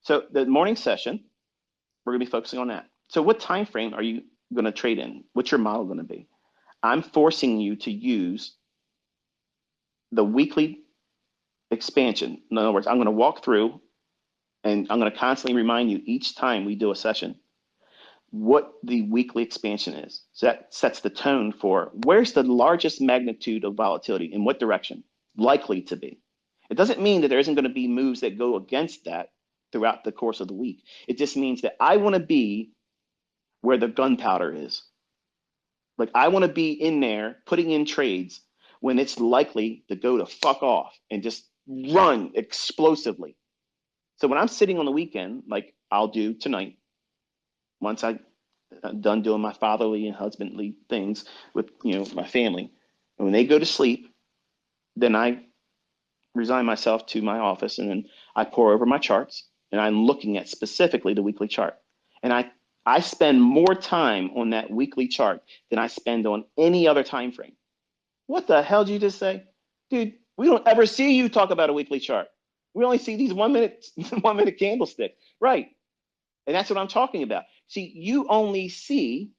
So the morning session, we're gonna be focusing on that. So what time frame are you gonna trade in? What's your model gonna be? I'm forcing you to use the weekly expansion. In other words, I'm gonna walk through and I'm gonna constantly remind you each time we do a session what the weekly expansion is. So that sets the tone for where's the largest magnitude of volatility, in what direction, likely to be. It doesn't mean that there isn't going to be moves that go against that throughout the course of the week. It just means that I want to be where the gunpowder is. Like I want to be in there putting in trades when it's likely to go to fuck off and just run explosively. So when I'm sitting on the weekend, like I'll do tonight, once I'm done doing my fatherly and husbandly things with my family, and when they go to sleep, then I resign myself to my office and then I pour over my charts and I'm looking at specifically the weekly chart. And I spend more time on that weekly chart than I spend on any other time frame. What the hell did you just say? Dude, we don't ever see you talk about a weekly chart. We only see these 1 minute 1 minute candlesticks. Right. And that's what I'm talking about. See, you only see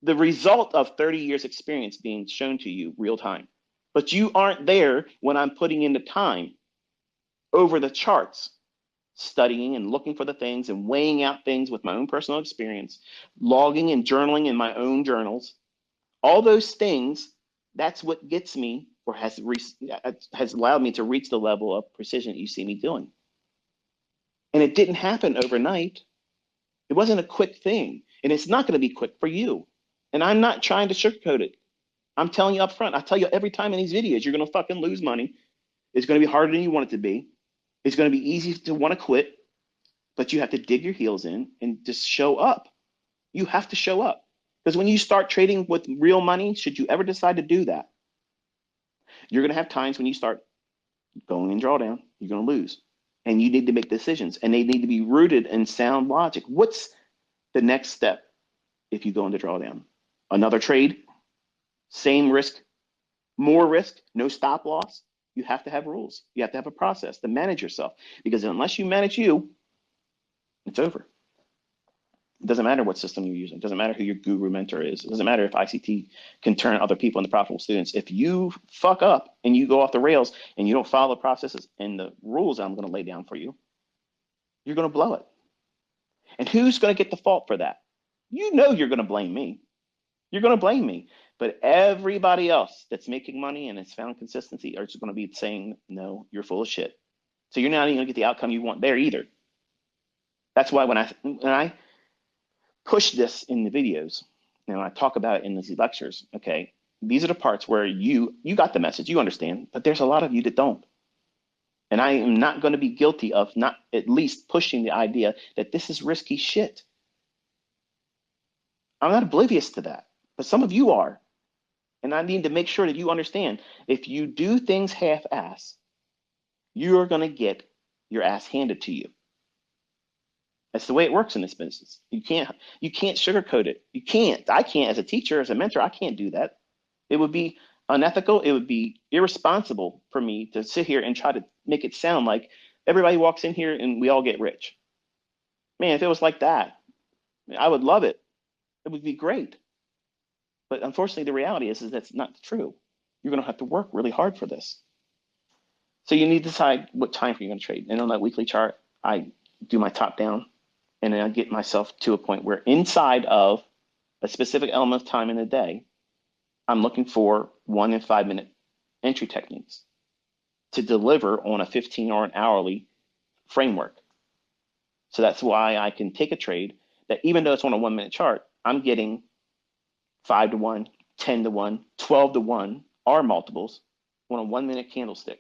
the result of 30 years experience being shown to you real time, but you aren't there when I'm putting in the time over the charts, studying and looking for the things and weighing out things with my own personal experience, logging and journaling in my own journals. All those things, that's what gets me or has allowed me to reach the level of precision that you see me doing. And it didn't happen overnight. It wasn't a quick thing, and it's not going to be quick for you. And I'm not trying to sugarcoat it. I'm telling you up front. I tell you every time in these videos, you're going to fucking lose money. It's going to be harder than you want it to be. It's going to be easy to want to quit, but you have to dig your heels in and just show up. You have to show up. Because when you start trading with real money, should you ever decide to do that, you're going to have times when you start going in drawdown, you're going to lose. And you need to make decisions, and they need to be rooted in sound logic. What's the next step if you go into drawdown? Another trade, same risk, more risk, no stop loss. You have to have rules. You have to have a process to manage yourself, because unless you manage you, it's over. It doesn't matter what system you're using. It doesn't matter who your guru mentor is. It doesn't matter if ICT can turn other people into profitable students. If you fuck up and you go off the rails and you don't follow the processes and the rules I'm going to lay down for you, you're going to blow it. And who's going to get the fault for that? You know you're going to blame me. You're going to blame me. But everybody else that's making money and has found consistency are just going to be saying, no, you're full of shit. So you're not even going to get the outcome you want there either. That's why when I push this in the videos, I talk about it in these lectures, okay, these are the parts where you got the message, you understand, but there's a lot of you that don't. And I am not going to be guilty of not at least pushing the idea that this is risky shit. I'm not oblivious to that, but some of you are. And I need to make sure that you understand, if you do things half-ass, you're going to get your ass handed to you. That's the way it works in this business. You can't sugarcoat it. You can't. I can't, as a teacher, as a mentor, I can't do that. It would be unethical. It would be irresponsible for me to sit here and try to make it sound like everybody walks in here and we all get rich. Man, if it was like that, I would love it. It would be great. But unfortunately, the reality is that's not true. You're going to have to work really hard for this. So you need to decide what time frame you're going to trade. And on that weekly chart, I do my top down, and then I get myself to a point where inside of a specific element of time in the day, I'm looking for 1 and 5 minute entry techniques to deliver on a 15 or an hourly framework. So that's why I can take a trade that, even though it's on a 1 minute chart, I'm getting 5 to 1, 10 to 1, 12 to 1 R multiples on a 1 minute candlestick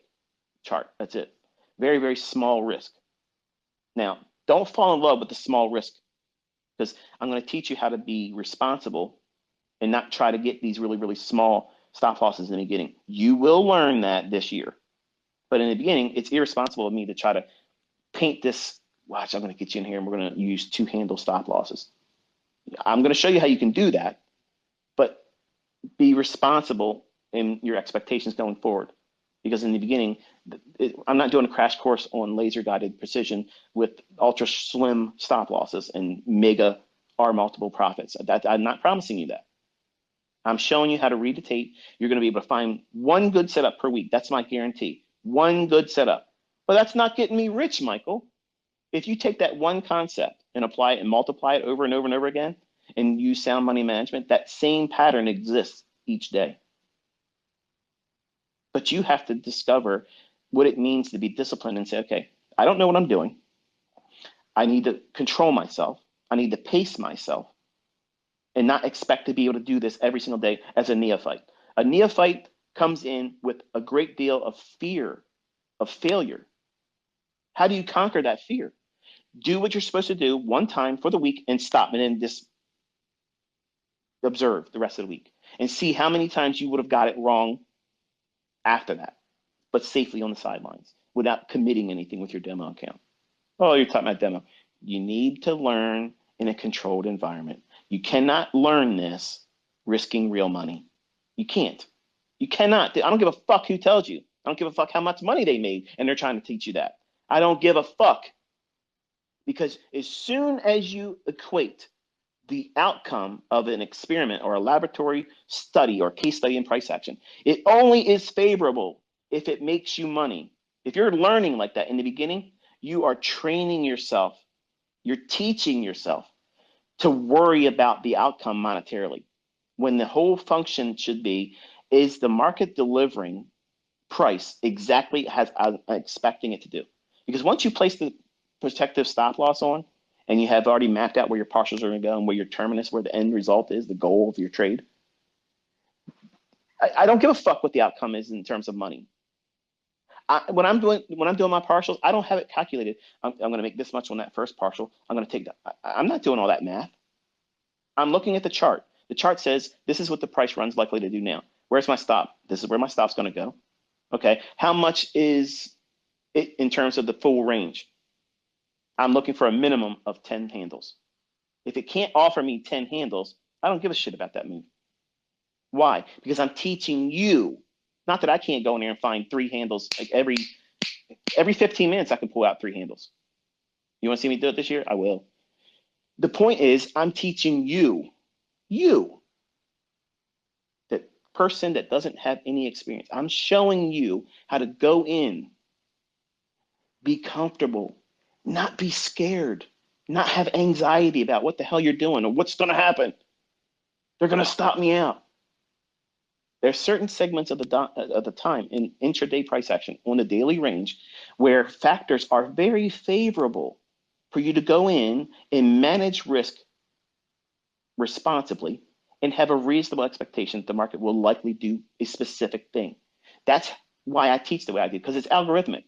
chart. That's it. Very, very small risk. Now, don't fall in love with the small risk, because I'm going to teach you how to be responsible and not try to get these really, really small stop losses in the beginning. You will learn that this year. But in the beginning, it's irresponsible of me to try to paint this, watch, I'm going to get you in here and we're going to use 2 handle stop losses. I'm going to show you how you can do that, but be responsible in your expectations going forward. because in the beginning, I'm not doing a crash course on laser guided precision with ultra slim stop losses and mega R multiple profits. I'm not promising you that. I'm showing you how to read the tape. You're going to be able to find one good setup per week. That's my guarantee. One good setup. But that's not getting me rich, Michael. If you take that one concept and apply it and multiply it over and over and over again and use sound money management, that same pattern exists each day. But you have to discover what it means to be disciplined and say, okay, I don't know what I'm doing. I need to control myself. I need to pace myself and not expect to be able to do this every single day as a neophyte. A neophyte comes in with a great deal of fear of failure. How do you conquer that fear? Do what you're supposed to do one time for the week and stop, and then just observe the rest of the week and see how many times you would have got it wrong after that, but safely on the sidelines without committing anything with your demo account. Oh, you're talking about demo. You need to learn in a controlled environment. You cannot learn this risking real money. You can't. You cannot. I don't give a fuck who tells you. I don't give a fuck how much money they made and they're trying to teach you that. I don't give a fuck. Because as soon as you equate the outcome of an experiment or a laboratory study or case study in price action, it only is favorable if it makes you money. If you're learning like that in the beginning, you are training yourself, you're teaching yourself to worry about the outcome monetarily, when the whole function should be, is the market delivering price exactly as I'm expecting it to do? Because once you place the protective stop loss on, and you have already mapped out where your partials are going to go and where your terminus, where the end result is, the goal of your trade, I don't give a fuck what the outcome is in terms of money. When I'm doing my partials, I don't have it calculated. I'm going to make this much on that first partial. I'm going to take that. I'm not doing all that math. I'm looking at the chart. The chart says this is what the price run's likely to do now. Where's my stop? This is where my stop's going to go. Okay. How much is it in terms of the full range? I'm looking for a minimum of 10 handles. If it can't offer me 10 handles, I don't give a shit about that move. Why? Because I'm teaching you. Not that I can't go in there and find 3 handles. Like every 15 minutes, I can pull out 3 handles. You want to see me do it this year? I will. The point is, I'm teaching you, that person that doesn't have any experience. I'm showing you how to go in, be comfortable, not be scared, not have anxiety about what the hell you're doing or what's going to happen. They're going to stop me out. There's certain segments of the time in intraday price action on the daily range where factors are very favorable for you to go in and manage risk responsibly and have a reasonable expectation that the market will likely do a specific thing. That's why I teach the way I do, because it's algorithmic.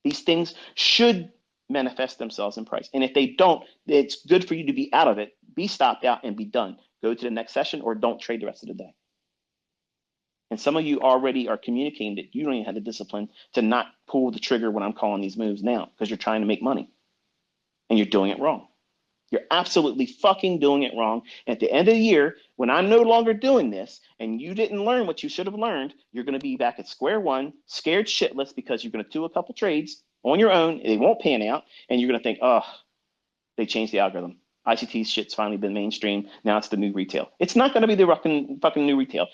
These things should manifest themselves in price. And if they don't, it's good for you to be out of it, be stopped out and be done. Go to the next session or don't trade the rest of the day. And some of you already are communicating that you don't even have the discipline to not pull the trigger when I'm calling these moves now because you're trying to make money and you're doing it wrong. You're absolutely fucking doing it wrong. At the end of the year, when I'm no longer doing this and you didn't learn what you should have learned, you're going to be back at square one, scared shitless because you're going to do a couple trades on your own. They won't pan out. And you're going to think, oh, they changed the algorithm. ICT shit's finally been mainstream. Now it's the new retail. It's not going to be the fucking new retail.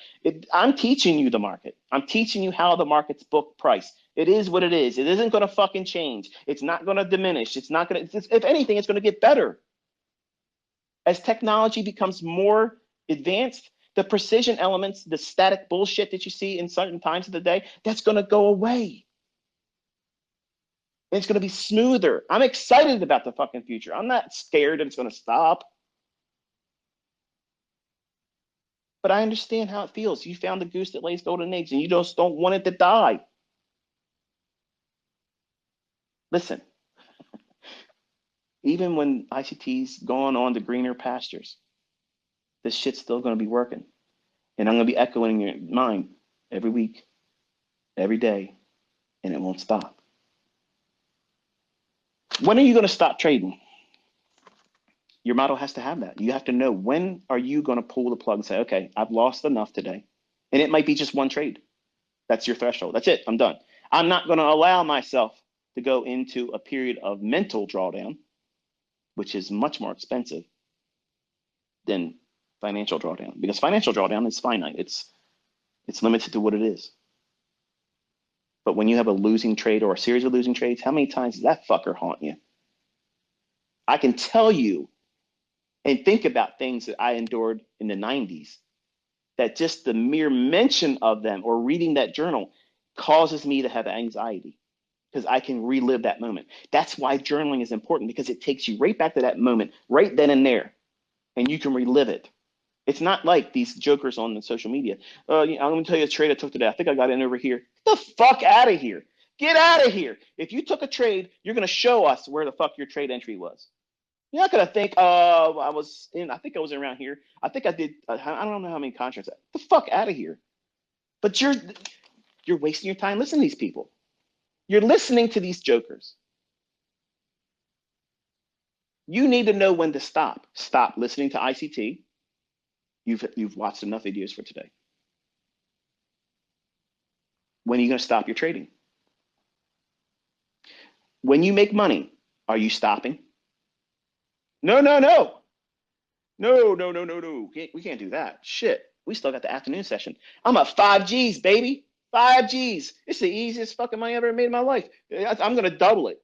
I'm teaching you the market. I'm teaching you how the market's book price. It is what it is. It isn't going to fucking change. It's not going to diminish. It's not going to, if anything, it's going to get better. As technology becomes more advanced, the precision elements, the static bullshit that you see in certain times of the day, that's going to go away. It's going to be smoother. I'm excited about the fucking future. I'm not scared that it's going to stop. But I understand how it feels. You found the goose that lays golden eggs and you just don't want it to die. Listen, even when ICT's gone on to greener pastures, this shit's still going to be working. And I'm going to be echoing in your mind every week, every day, and it won't stop. When are you going to stop trading? Your model has to have that. You have to know, when are you going to pull the plug and say, okay, I've lost enough today. And it might be just one trade. That's your threshold. That's it. I'm done. I'm not going to allow myself to go into a period of mental drawdown, which is much more expensive than financial drawdown, because financial drawdown is finite. It's limited to what it is. But when you have a losing trade or a series of losing trades, how many times does that fucker haunt you? I can tell you and think about things that I endured in the 90s that just the mere mention of them or reading that journal causes me to have anxiety because I can relive that moment. That's why journaling is important, because it takes you right back to that moment, right then and there, and you can relive it. It's not like these jokers on the social media. I'm going to tell you a trade I took today. I think I got in over here. Get the fuck out of here. Get out of here. If you took a trade, you're going to show us where the fuck your trade entry was. You're not going to think, I think I was around here. I think I did, I don't know how many contracts. Get the fuck out of here. But you're wasting your time listening to these people. You're listening to these jokers. You need to know when to stop. Stop listening to ICT. You've watched enough videos for today. When are you going to stop your trading? When you make money, are you stopping? No. We can't do that. Shit. We still got the afternoon session. I'm at 5Gs, baby. 5Gs. It's the easiest fucking money I ever made in my life. I'm going to double it.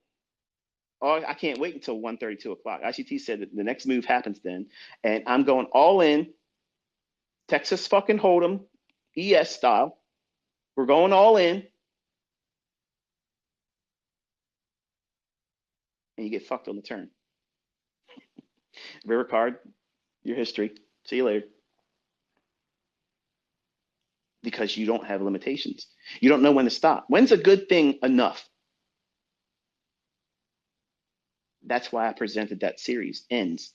Oh, I can't wait until 1:30, 2 o'clock. ICT said that the next move happens then. And I'm going all in, Texas fucking Hold'em, ES style. We're going all in. And you get fucked on the turn. River card, your history. See you later. Because you don't have limitations. You don't know when to stop. When's a good thing enough? That's why I presented that series, Ends.